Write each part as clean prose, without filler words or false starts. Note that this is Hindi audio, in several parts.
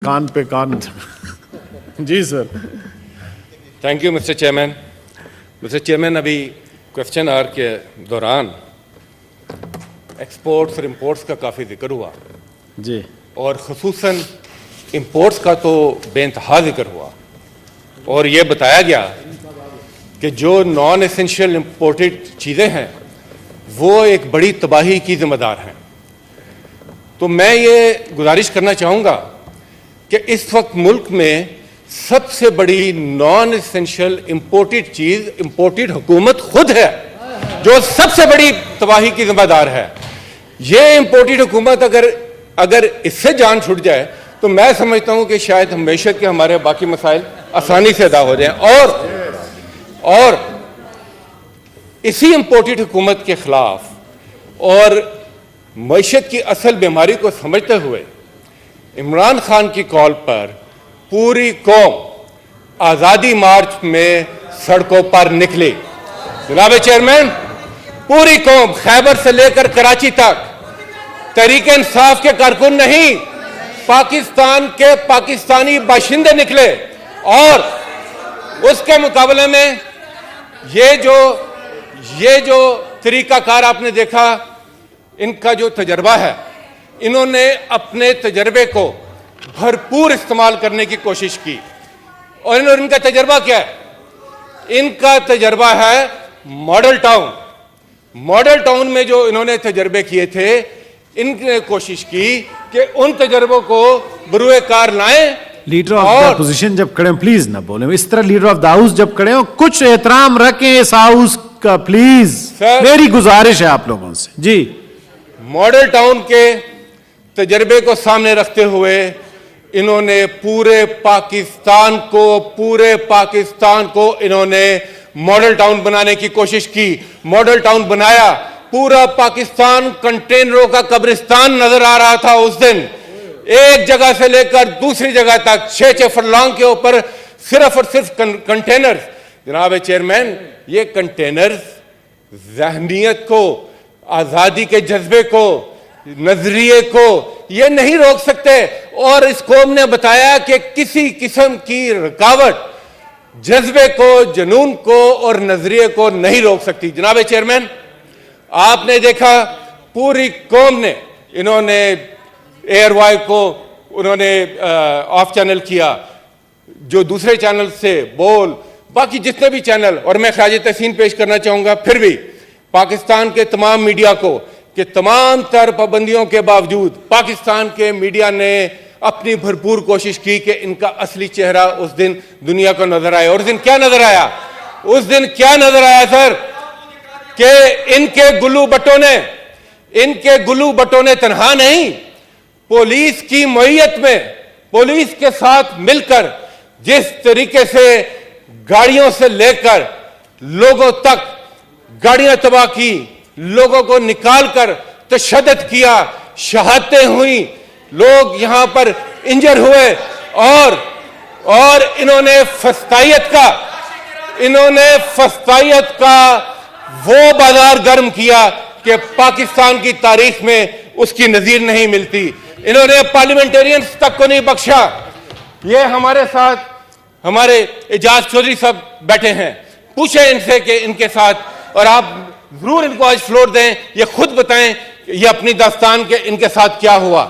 कान पे कान जी sir. Thank you mister chairman. Mister chairman, अभी क्वेश्चन आवर के दौरान एक्सपोर्ट्स और इंपोर्ट्स का काफ़ी जिक्र हुआ जी, और ख़ुसूसन इंपोर्ट्स का तो बेइंतहा जिक्र हुआ और ये बताया गया कि जो नॉन एसेंशियल इंपोर्टेड चीज़ें हैं वो एक बड़ी तबाही की जिम्मेदार हैं। तो मैं ये गुजारिश करना चाहूँगा कि इस वक्त मुल्क में सबसे बड़ी नॉन एसेंशियल इंपोर्टेड चीज़ इंपोर्टेड हुकूमत खुद है, जो सबसे बड़ी तबाही की जिम्मेदार है। ये इंपोर्टेड हुकूमत अगर इससे जान छूट जाए तो मैं समझता हूँ कि शायद हमेशा के हमारे बाकी मसाइल आसानी से अदा हो जाएं। और इसी इंपोर्टेड हुकूमत के खिलाफ और मईशत की असल बीमारी को समझते हुए इमरान खान की कॉल पर पूरी कौम आज़ादी मार्च में सड़कों पर निकली। जनाब चेयरमैन, पूरी कौम खैबर से लेकर कराची तक तहरीक इंसाफ के कारकुन नहीं, पाकिस्तान के पाकिस्तानी बाशिंदे निकले। और उसके मुकाबले में ये जो तरीकाकार आपने देखा, इनका जो तजर्बा है, इन्होंने अपने तजर्बे को भरपूर इस्तेमाल करने की कोशिश की। और इनका तजर्बा क्या है? इनका तजर्बा है मॉडल टाउन। मॉडल टाउन में जो इन्होंने तजर्बे किए थे, इनने कोशिश की कि उन तजर्बों को बरूए कार लाएं। लीडर ऑफ द अपोजिशन जब खड़े हो प्लीज ना बोले इस तरह। लीडर ऑफ द हाउस जब खड़े हो कुछ एहतराम रखें इस हाउस का प्लीज। मेरी गुजारिश है आप लोगों से जी। मॉडल टाउन के तजर्बे को सामने रखते हुए इन्होंने पूरे पाकिस्तान को इन्होंने मॉडल टाउन बनाने की कोशिश की। मॉडल टाउन बनाया, पूरा पाकिस्तान कंटेनरों का कब्रिस्तान नजर आ रहा था उस दिन। एक जगह से लेकर दूसरी जगह तक 6-6 फरलॉन्ग के ऊपर सिर्फ और सिर्फ कंटेनर्स। जनाब चेयरमैन, ये कंटेनर्स ज़हनियत को, आज़ादी के जज्बे को, नजरिए को ये नहीं रोक सकते। और इस कौम ने बताया कि किसी किस्म की रुकावट जज्बे को, जुनून को और नजरिए को नहीं रोक सकती। जनाब चेयरमैन, आपने देखा पूरी कौम ने, इन्होंने एयरवाई को उन्होंने ऑफ चैनल किया, जो दूसरे चैनल से बोल, बाकी जितने भी चैनल, और मैं खराज तहसीन पेश करना चाहूंगा फिर भी पाकिस्तान के तमाम मीडिया को कि तमाम तर पाबंदियों के बावजूद पाकिस्तान के मीडिया ने अपनी भरपूर कोशिश की कि इनका असली चेहरा उस दिन दुनिया को नजर आए। और उस दिन क्या नजर आया? उस दिन क्या नजर आया सर? कि इनके गुल्लू बटों ने तनहा नहीं, पुलिस की मईयत में, पुलिस के साथ मिलकर जिस तरीके से गाड़ियों से लेकर लोगों तक गाड़ियां तबाह की, लोगों को निकालकर तशद्दुद किया, शहादतें हुई, लोग यहां पर इंजर हुए। और इन्होंने फस्तायत का वो बाजार गर्म किया कि पाकिस्तान की तारीख में उसकी नजीर नहीं मिलती। इन्होंने पार्लियामेंटेरियंस तक को नहीं बख्शा। ये हमारे साथ हमारे एजाज चौधरी साहब बैठे हैं, पूछे इनसे कि इनके साथ, और आप जरूर इनको आज फ्लोर दें, ये खुद बताएं ये अपनी दास्तान के इनके साथ क्या हुआ।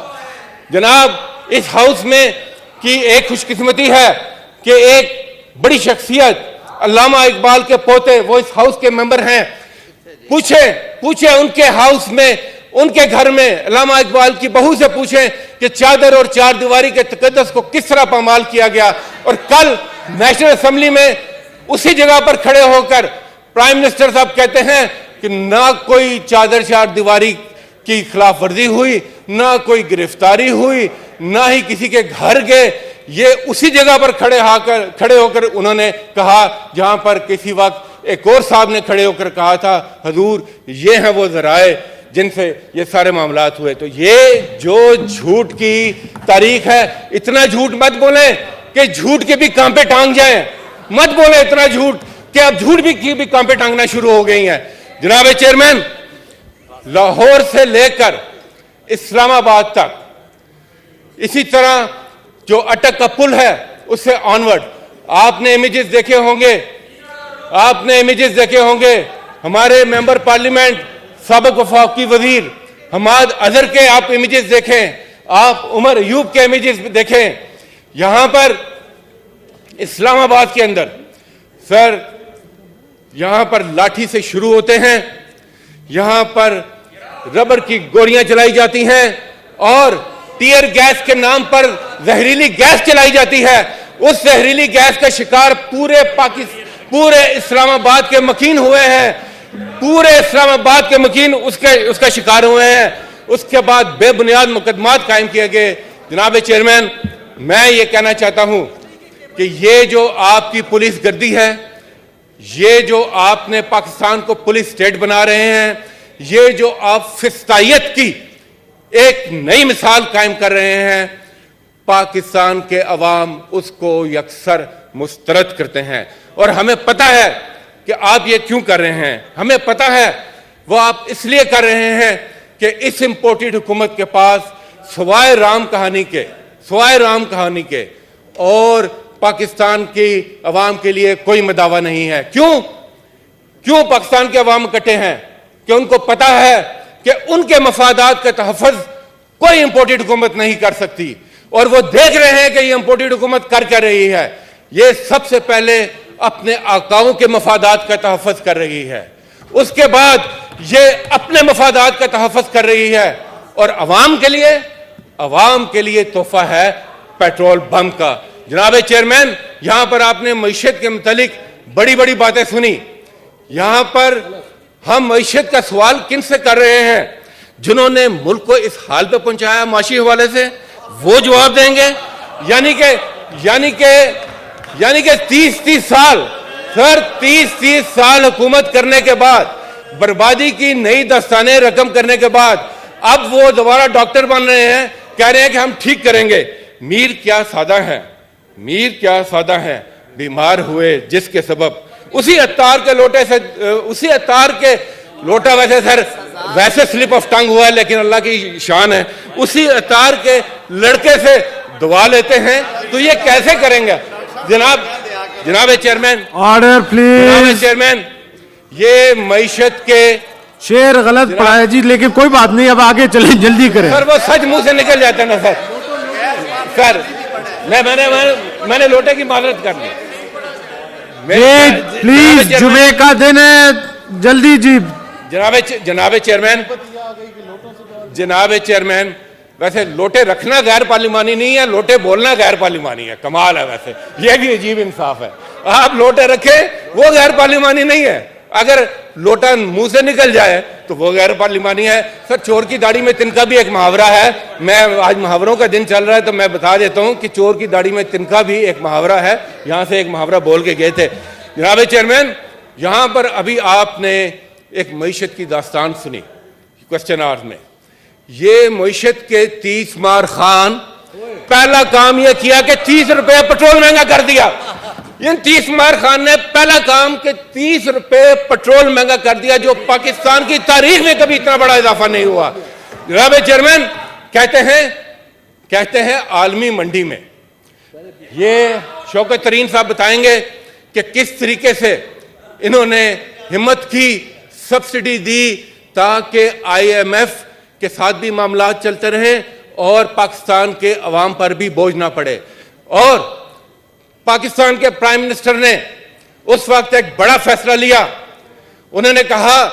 जनाब, इस हाउस में की एक खुशकिस्मती है कि एक बड़ी शख्सियत अल्लामा इकबाल के पोते वो इस हाउस के मेंबर हैं। पूछे उनके हाउस में, उनके घर में अल्लामा इकबाल की बहू से पूछें कि चादर और चार दीवारी के तकद्दस को किस तरह पामाल किया गया। और कल नेशनल असेंबली में उसी जगह पर खड़े होकर प्राइम मिनिस्टर साहब कहते हैं कि ना कोई चादर चार दीवारी की खिलाफ वर्जी हुई, ना कोई गिरफ्तारी हुई, ना ही किसी के घर गए। ये उसी जगह पर खड़े होकर उन्होंने कहा जहां पर किसी वक्त एक और साहब ने खड़े होकर कहा था, हजूर ये हैं वो जराए जिनसे ये सारे मामलात हुए। तो ये जो झूठ की तारीख है, इतना झूठ मत बोलें कि झूठ के भी कांपे टांग जाएं। मत बोले इतना झूठ कि अब झूठ की भी कांपे टांगना शुरू हो गई हैं। जनाब चेयरमैन, लाहौर से लेकर इस्लामाबाद तक, इसी तरह जो अटक का पुल है उससे ऑनवर्ड। आपने इमेजेस देखे होंगे, हमारे मेंबर पार्लियामेंट साबिक वफाकी वजीर हमाद अजहर के आप इमेजेस देखें, आप उमर अयूब के इमेजेस देखें। यहां पर इस्लामाबाद के अंदर सर, यहां पर लाठी से शुरू होते हैं, यहां पर रबर की गोलियां चलाई जाती हैं और टीयर गैस के नाम पर जहरीली गैस चलाई जाती है। उस जहरीली गैस का शिकार पूरे इस्लामाबाद के मकीन हुए हैं, पूरे इस्लामाबाद के मकीन उसका शिकार हुए हैं। उसके बाद बेबुनियाद मुकदमात कायम किए गए। जनाब चेयरमैन, मैं ये कहना चाहता हूं कि ये जो आपकी पुलिस गर्दी है, ये जो आपने पाकिस्तान को पुलिस स्टेट बना रहे हैं, ये जो आप फिस्तायत की एक नई मिसाल कायम कर रहे हैं, पाकिस्तान के अवाम उसको यकसर मुस्तरद करते हैं। और हमें पता है कि आप ये क्यों कर रहे हैं, हमें पता है वो आप इसलिए कर रहे हैं कि इस इंपोर्टेड हुकूमत के पास सवाए राम कहानी के और पाकिस्तान की अवाम के लिए कोई मदावा नहीं है। क्यों पाकिस्तान के अवाम इकट्ठे हैं? कि उनको पता है कि उनके मफादात का तहफ़्फ़ुज़ कोई इंपोर्टेड हुकूमत नहीं कर सकती, और वो देख रहे हैं कि ये इंपोर्टेड हुकूमत कर क्या रही है। ये सबसे पहले अपने आकाओं के मफादात का तहफ़्फ़ुज़ कर रही है, उसके बाद ये अपने मफादात का तहफ़्फ़ुज़ कर रही है, और अवाम के लिए तोहफा है पेट्रोल बम का। जनाब चेयरमैन, यहां पर आपने मईशत के मुतालिक बड़ी बड़ी बातें सुनी। यहां पर हम मईशत का सवाल किन से कर रहे हैं? जिन्होंने मुल्क को इस हाल पे पहुंचाया माशी हवाले से, वो जवाब देंगे। यानी कि 30 साल सर, 30 साल हुकूमत करने के बाद, बर्बादी की नई दस्ताने रकम करने के बाद, अब वो दोबारा डॉक्टर बन रहे हैं, कह रहे हैं कि हम ठीक करेंगे। मीर क्या सादा है, बीमार हुए जिसके सबब उसी अत्तार के लोटा वैसे स्लिप ऑफ टंग हुआ है, लेकिन अल्लाह की शान है, उसी अत्तार के लड़के से दुआ लेते हैं, तो ये कैसे करेंगे? जनाब चेयरमैन, ऑर्डर प्लीज। जनाब चेयरमैन, ये मईशत के शेर गलत पढ़ा है जी, लेकिन कोई बात नहीं, अब आगे चलें, जल्दी करें। सर, वो सच मुंह से निकल जाता है ना सर। मैंने लोटे की माजरत कर ली। प्लीज, जुमे का दिन है, जल्दी जी। जनाब चेयरमैन, वैसे लोटे रखना गैर पार्लिमानी नहीं है, लोटे बोलना गैर पार्लिमानी है। कमाल है, वैसे ये भी अजीब इंसाफ है। आप लोटे रखे, वो गैर पार्लिमानी नहीं है। अगर लोटा मुंह से निकल जाए तो वो गैर पार्लिमानी है। सर, चोर की दाढ़ी में तिनका भी एक मुहावरा है। मैं आज मुहावरों का दिन चल रहा है तो मैं बता देता हूं कि चोर की दाढ़ी में तिनका भी एक मुहावरा है। यहां से एक मुहावरा बोल के गए थे। जनाब चेयरमैन, यहां पर अभी आपने एक मईशत की दास्तान सुनी क्वेश्चन आवर्स में। ये मईशत के 30 मार खान पहला काम यह किया कि 30 रुपए पेट्रोल महंगा कर दिया। इन 30 मार खान ने पहला काम कि 30 रुपए पेट्रोल महंगा कर दिया, जो पाकिस्तान की तारीख में कभी इतना बड़ा इजाफा नहीं हुआ। जनाब चेयरमैन, कहते हैं आलमी मंडी में, ये शौकत तरीन साहब बताएंगे कि किस तरीके से इन्होंने हिम्मत की, सब्सिडी दी, ताकि IMF के साथ भी मामला चलते रहे और पाकिस्तान के अवाम पर भी बोझ ना पड़े। और पाकिस्तान के प्राइम मिनिस्टर ने उस वक्त एक बड़ा फैसला लिया। उन्होंने कहा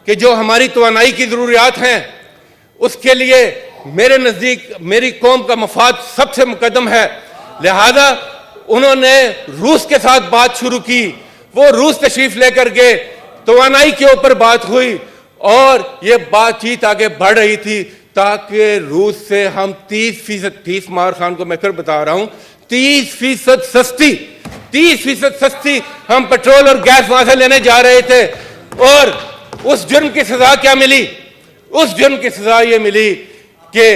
कि जो हमारी तवानाई की जरूरियात हैं, उसके लिए मेरे नजदीक मेरी कौम का मफाद सबसे मुकद्दम है। लिहाजा उन्होंने रूस के साथ बात शुरू की। वो रूस तशरीफ लेकर गए, तवानाई के ऊपर बात हुई और ये बातचीत आगे बढ़ रही थी ताकि रूस से हम 30% मार खान को मैं फिर बता रहा हूं, 30% सस्ती हम पेट्रोल और गैस वहां से लेने जा रहे थे। और उस जुर्म की सजा क्या मिली? उस जुर्म की सजा ये मिली कि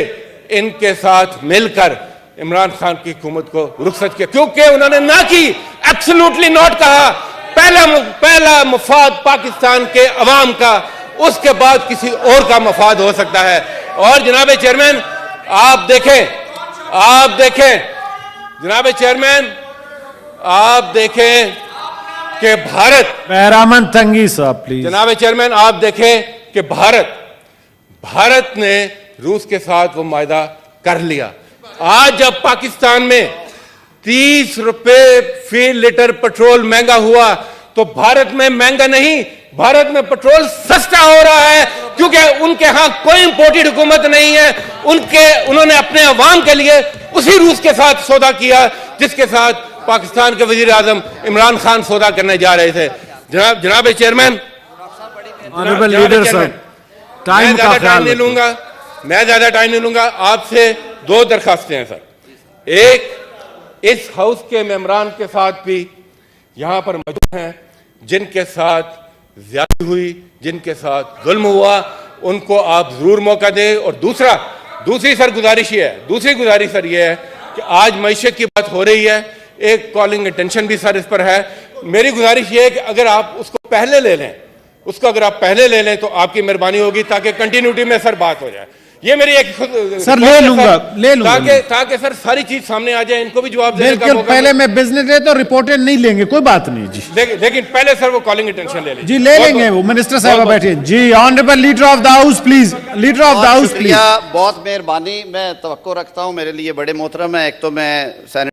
इनके साथ मिलकर इमरान खान की हुकूमत को रुखसत किया, क्योंकि उन्होंने ना की, एब्सोल्युटली नॉट कहा। पहला मफाद पाकिस्तान के अवाम का, उसके बाद किसी और का मफाद हो सकता है। और जनाब चेयरमैन, आप देखें जनाब चेयरमैन, आप देखें कि बहरामन तंगी साहब प्लीज। जनाब चेयरमैन, आप देखें कि भारत ने रूस के साथ वो मायदा कर लिया। आज जब पाकिस्तान में 30 रुपए फी लीटर पेट्रोल महंगा हुआ, तो भारत में महंगा नहीं, भारत में पेट्रोल सस्ता हो रहा है, क्योंकि उनके यहां कोई इंपोर्टेड हुकूमत नहीं है। उन्होंने अपने अवाम के लिए उसी रूस के साथ सौदा किया जिसके साथ पाकिस्तान के वजीर आजम इमरान खान सौदा करने जा रहे थे। जनाब chairman, honourable leader sir, time का ख्याल नहीं लूंगा, मैं ज्यादा टाइम नहीं लूंगा। आपसे 2 दरखास्तें हैं सर। एक, इस हाउस के मेंबरान के साथ भी यहां पर मौजूद हैं जिनके साथ ज्यादती हुई, जिनके साथ जुल्म हुआ, उनको आप जरूर मौका दें। और दूसरी सर गुजारिश ये है, दूसरी गुजारिश सर ये है कि आज मईशत की बात हो रही है, एक कॉलिंग अटेंशन भी सर इस पर है। मेरी गुजारिश ये है कि अगर आप उसको पहले ले लें, तो आपकी मेहरबानी होगी, ताकि कंटिन्यूटी में सर बात हो जाए। ये मेरी एक सर ले लूंगा ताकि सर सारी चीज सामने आ जाए, इनको भी जवाब देने का बिल्कुल। मौका पहले मैं बिजनेस ले तो रिपोर्टेड नहीं लेंगे, कोई बात नहीं जी। लेकिन पहले सर वो कॉलिंग अटेंशन ले लीजिए जी, ले लेंगे। वो मिनिस्टर साहब बैठे जी। Honourable leader of the house please, leader of the house please. बहुत मेहरबानी, मैं तवक्को रखता हूं, मेरे लिए बड़े मोहतरम है। एक तो मैं